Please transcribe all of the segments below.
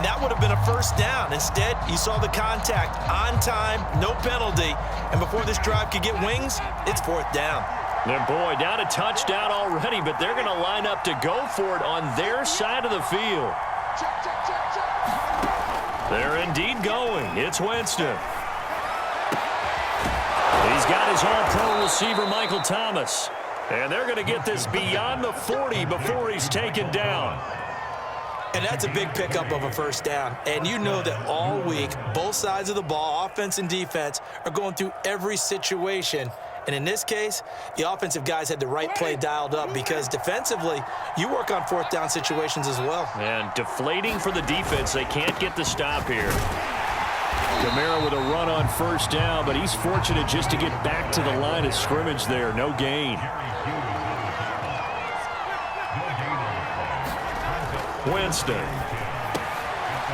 And that would have been a first down. Instead, you saw the contact on time, no penalty. And before this drive could get wings, it's fourth down. And boy, down a touchdown already, but they're going to line up to go for it on their side of the field. They're indeed going. It's Winston. He's got his all-pro receiver, Michael Thomas. And they're going to get this beyond the 40 before he's taken down. And that's a big pickup of a first down. And you know that all week, both sides of the ball, offense and defense, are going through every situation. And in this case, the offensive guys had the right play dialed up because defensively, you work on fourth down situations as well. And deflating for the defense. They can't get the stop here. Kamara with a run on first down, but he's fortunate just to get back to the line of scrimmage there. No gain. Winston.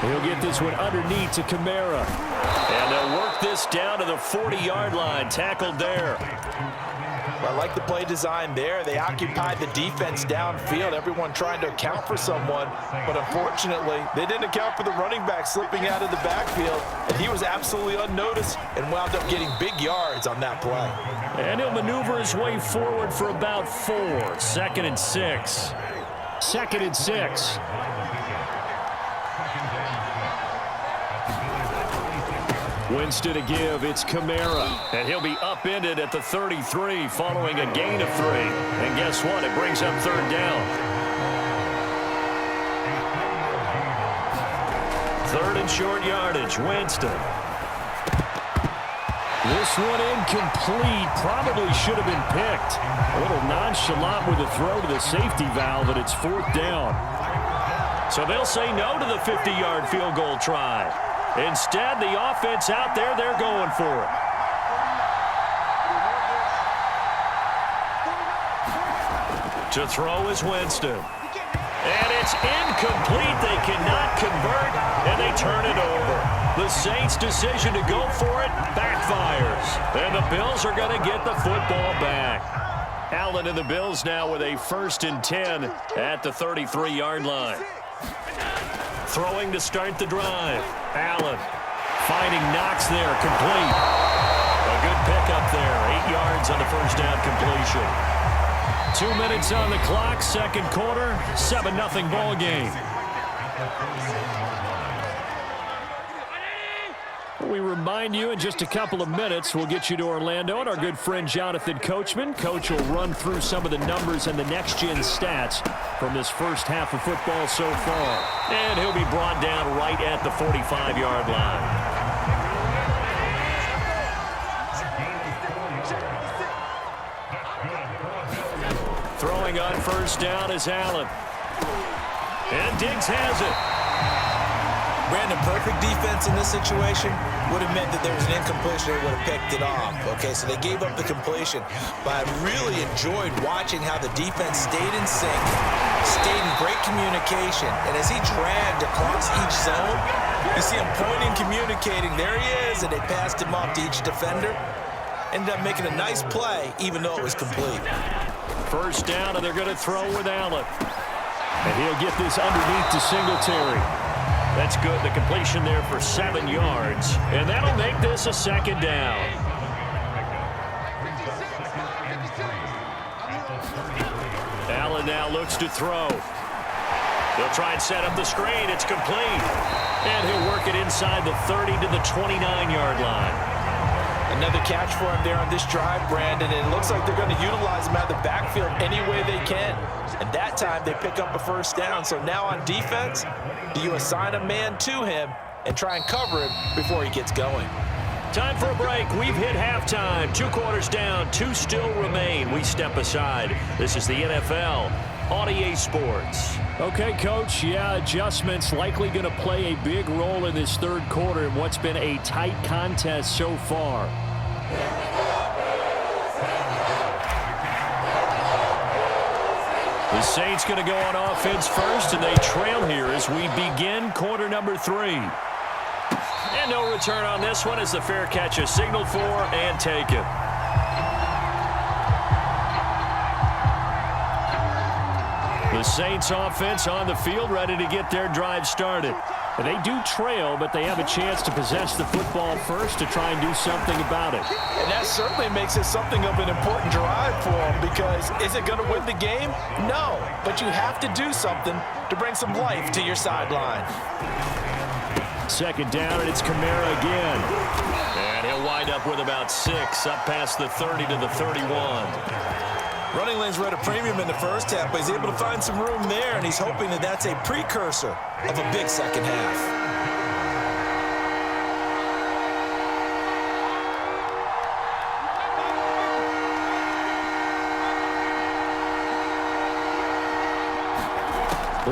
He'll get this one underneath to Kamara. And they'll work this down to the 40-yard line. Tackled there. I like the play design there. They occupied the defense downfield, everyone trying to account for someone. But unfortunately, they didn't account for the running back slipping out of the backfield. And he was absolutely unnoticed and wound up getting big yards on that play. And he'll maneuver his way forward for about 4. 2nd and 6. 2nd and 6. Winston to give. It's Kamara. And he'll be upended at the 33 following a gain of 3. And guess what? It brings up 3rd down. 3rd and short yardage. Winston. This one incomplete. Probably should have been picked. A little nonchalant with the throw to the safety valve, and it's 4th down. So they'll say no to the 50-yard field goal try. Instead, the offense out there, they're going for it. To throw is Winston. And it's incomplete. They cannot convert, and they turn it over. The Saints' decision to go for it backfires. And the Bills are going to get the football back. Allen and the Bills now with a 1st and 10 at the 33-yard line. Throwing to start the drive. Allen finding Knox there, complete. A good pickup there, 8 yards on the first down completion. 2 minutes on the clock, 2nd quarter, 7-0 ball game. We remind you in just a couple of minutes, we'll get you to Orlando and our good friend Jonathan Coachman. Coach will run through some of the numbers and the next-gen stats from this first half of football so far. And he'll be brought down right at the 45-yard line. Throwing on first down is Allen. And Diggs has it. Brandon, perfect defense in this situation would have meant that there was an incompletion. They would have picked it off. Okay, so they gave up the completion. But I really enjoyed watching how the defense stayed in sync, stayed in great communication. And as he dragged across each zone, you see him pointing, communicating. There he is, and they passed him off to each defender. Ended up making a nice play, even though it was complete. First down, and they're going to throw with Allen. And he'll get this underneath to Singletary. That's good. The completion there for 7 yards. And that'll make this a 2nd down. Allen now looks to throw. They'll try and set up the screen. It's complete. And he'll work it inside the 30 to the 29-yard line. Another catch for him there on this drive, Brandon. And it looks like they're going to utilize him out of the backfield any way they can. And that time they pick up a first down. So now on defense, do you assign a man to him and try and cover him before he gets going? Time for a break. We've hit halftime. 2 quarters down. 2 still remain. We step aside. This is the NFL on EA Sports. Okay, Coach. Yeah, adjustments likely going to play a big role in this 3rd quarter in what's been a tight contest so far. The Saints going to go on offense first, and they trail here as we begin quarter number 3. And no return on this one as the fair catch is signaled for and taken. The Saints offense on the field ready to get their drive started. And they do trail, but they have a chance to possess the football first to try and do something about it. And that certainly makes it something of an important drive for them, because is it going to win the game? No, but you have to do something to bring some life to your sideline. Second down, and it's Kamara again. And he'll wind up with about 6, up past the 30 to the 31. Running lanes were at a premium in the first half, but he's able to find some room there, and he's hoping that that's a precursor of a big second half.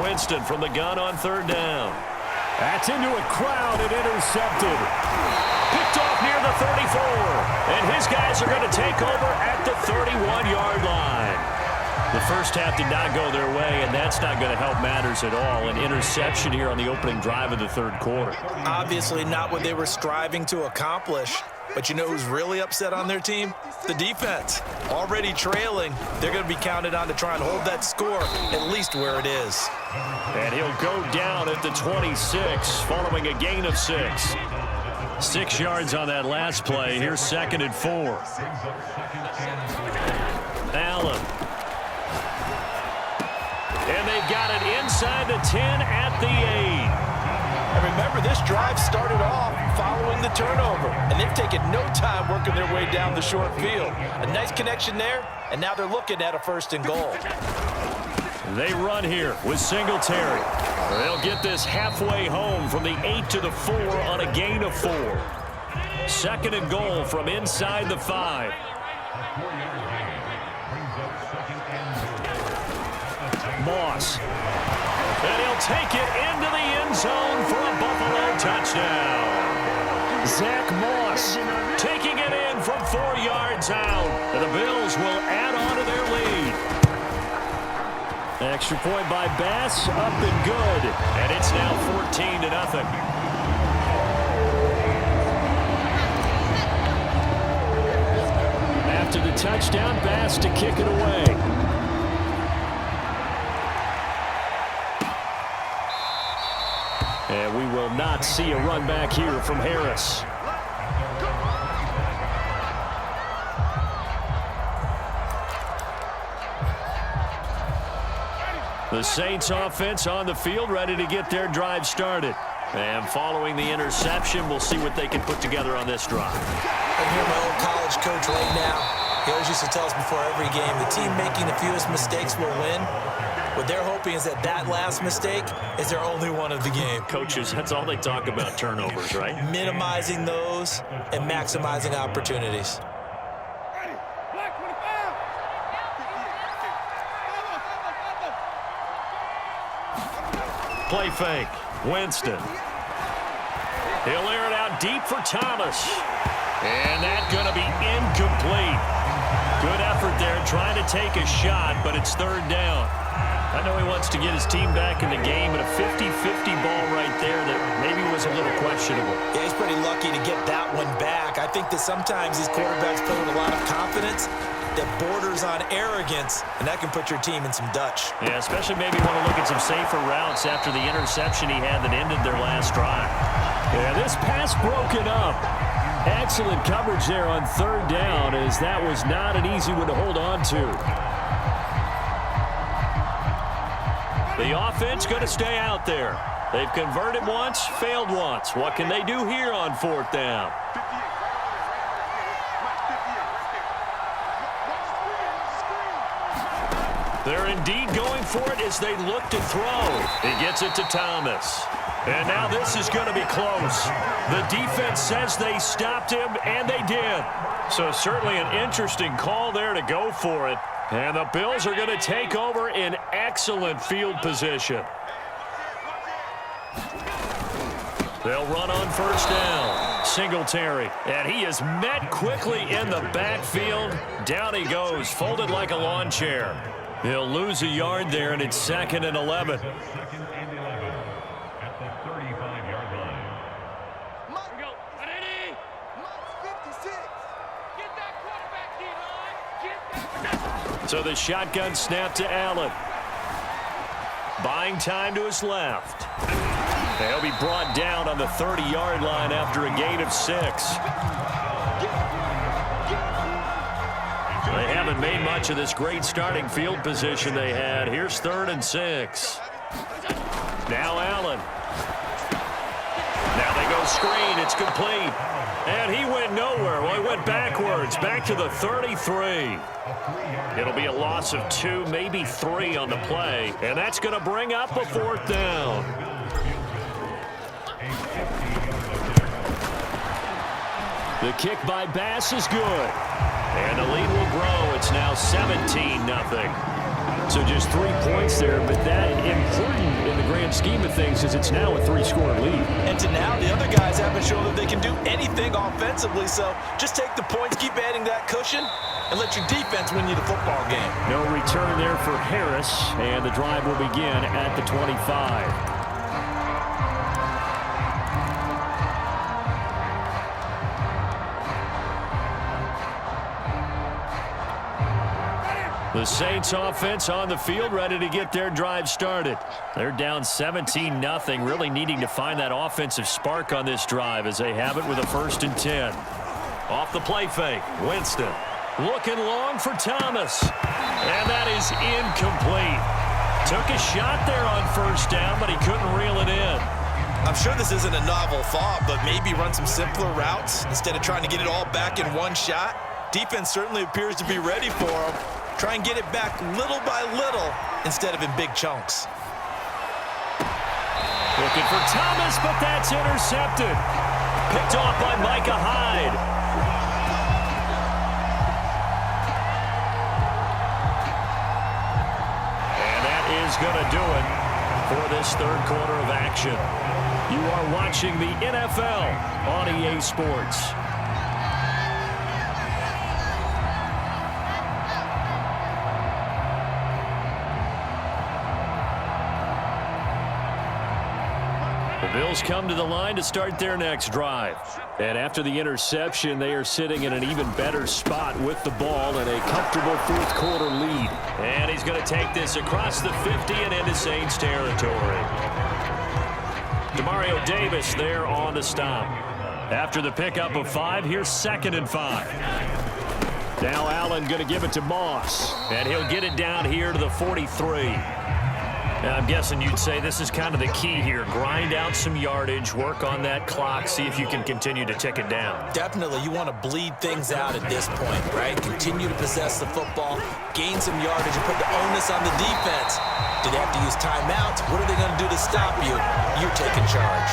Winston from the gun on third down. That's into a crowd and intercepted. Picked off near the 34. And his guys are going to take over at the 31-yard line. The first half did not go their way, and that's not going to help matters at all. An interception here on the opening drive of the third quarter. Obviously not what they were striving to accomplish. But you know who's really upset on their team? The defense. Already trailing, they're going to be counted on to try and hold that score at least where it is. And he'll go down at the 26 following a gain of 6. 6 yards on that last play. Here's 2nd and 4. Allen. And they've got it inside the 10 at the 8. And remember, this drive started off following the turnover, and they've taken no time working their way down the short field. A nice connection there, and now they're looking at a 1st and goal. They run here with Singletary. They'll get this halfway home from the 8 to the 4 on a gain of 4. 2nd and goal from inside the 5. Moss. And he'll take it into the end zone for a Buffalo touchdown. Zach Moss taking it in from 4 yards out. And the Bills will add on to their lead. Extra point by Bass, up and good. And it's now 14-0. After the touchdown, Bass to kick it away. And we will not see a run back here from Harris. The Saints offense on the field, ready to get their drive started. And following the interception, we'll see what they can put together on this drive. I hear my old college coach right now. He always used to tell us before every game, the team making the fewest mistakes will win. What they're hoping is that that last mistake is their only one of the game. Coaches, that's all they talk about, turnovers, right? Minimizing those and maximizing opportunities. Play fake. Winston. He'll air it out deep for Thomas. And that's going to be incomplete. Good effort there trying to take a shot, but it's 3rd down. I know he wants to get his team back in the game, but a 50-50 ball right there that maybe was a little questionable. Yeah, he's pretty lucky to get that one back. I think that sometimes these quarterbacks play with a lot of confidence that borders on arrogance, and that can put your team in some Dutch. Yeah, especially maybe want to look at some safer routes after the interception he had that ended their last drive. Yeah, this pass broken up. Excellent coverage there on 3rd down, as that was not an easy one to hold on to. The offense going to stay out there. They've converted once, failed once. What can they do here on 4th down? They're indeed going for it as they look to throw. He gets it to Thomas. And now this is going to be close. The defense says they stopped him, and they did. So certainly an interesting call there to go for it. And the Bills are going to take over in excellent field position. They'll run on 1st down. Singletary. And he is met quickly in the backfield. Down he goes, folded like a lawn chair. He'll lose a yard there, and it's 2nd and 11. So the shotgun snap to Allen. Buying time to his left. He'll be brought down on the 30-yard line after a gain of 6. They haven't made much of this great starting field position they had. Here's 3rd and 6. Now Allen. Now they go screen. It's complete. And he went nowhere. Well, he went backwards, back to the 33. It'll be a loss of 2, maybe 3 on the play. And that's going to bring up a 4th down. The kick by Bass is good. And the lead will grow. It's now 17-0. So just 3 points there, but that important in the grand scheme of things is it's now a 3-score lead. And to now, the other guys haven't shown that they can do anything offensively, so just take the points, keep adding that cushion, and let your defense win you the football game. No return there for Harris, and the drive will begin at the 25. The Saints offense on the field, ready to get their drive started. They're down 17-0, really needing to find that offensive spark on this drive as they have it with a 1st and 10. Off the play fake, Winston looking long for Thomas. And that is incomplete. Took a shot there on 1st down, but he couldn't reel it in. I'm sure this isn't a novel thought, but maybe run some simpler routes instead of trying to get it all back in one shot. Defense certainly appears to be ready for him. Try and get it back little by little instead of in big chunks. Looking for Thomas, but that's intercepted. Picked off by Micah Hyde. And that is going to do it for this 3rd quarter of action. You are watching the NFL on EA Sports. The Bills come to the line to start their next drive. And after the interception, they are sitting in an even better spot with the ball and a comfortable 4th quarter lead. And he's going to take this across the 50 and into Saints territory. Demario Davis there on the stop. After the pickup of 5, here's 2nd and 5. Now Allen going to give it to Moss. And he'll get it down here to the 43. And I'm guessing you'd say this is kind of the key here. Grind out some yardage, work on that clock, see if you can continue to tick it down. Definitely, you want to bleed things out at this point, right? Continue to possess the football, gain some yardage, and put the onus on the defense. Do they have to use timeouts? What are they going to do to stop you? You're taking charge.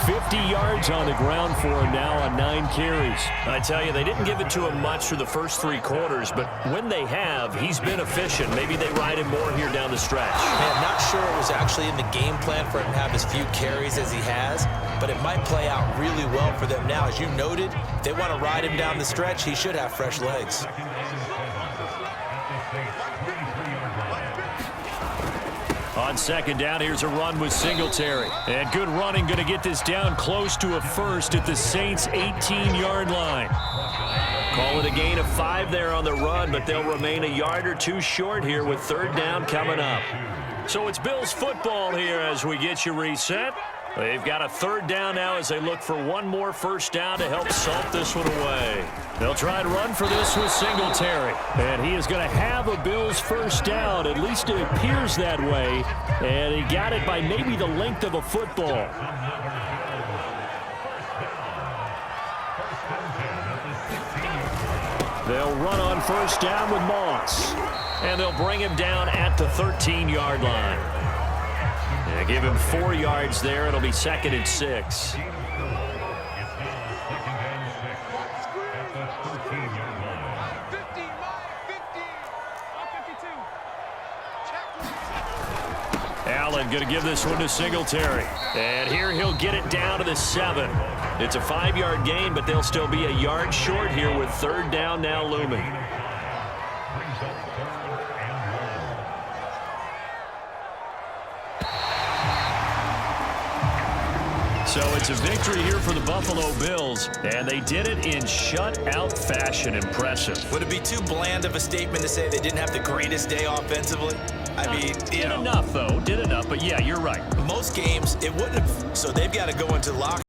50 yards on the ground for him now on 9 carries. I tell you, they didn't give it to him much for the first 3 quarters, but when they have, he's been efficient. Maybe they ride him more here down the stretch. Man, not sure it was actually in the game plan for him to have as few carries as he has, but it might play out really well for them now. As you noted, if they want to ride him down the stretch, he should have fresh legs. On 2nd down, here's a run with Singletary. And good running, going to get this down close to a 1st at the Saints' 18-yard line. Call it a gain of 5 there on the run, but they'll remain a yard or 2 short here with 3rd down coming up. So it's Bills football here as we get you reset. They've got a 3rd down now as they look for one more 1st down to help salt this one away. They'll try and run for this with Singletary. And he is going to have a Bills 1st down. At least it appears that way. And he got it by maybe the length of a football. They'll run on 1st down with Moss. And they'll bring him down at the 13-yard line. Give him 4 yards there. It'll be 2nd and 6. Allen going to give this one to Singletary. And here he'll get it down to the 7. It's a 5-yard gain, but they'll still be a yard short here with 3rd down now looming. So it's a victory here for the Buffalo Bills, and they did it in shutout fashion. Impressive. Would it be too bland of a statement to say they didn't have the greatest day offensively? I mean, did enough, though. Did enough, but yeah, you're right. Most games, it wouldn't have. So they've got to go into the locker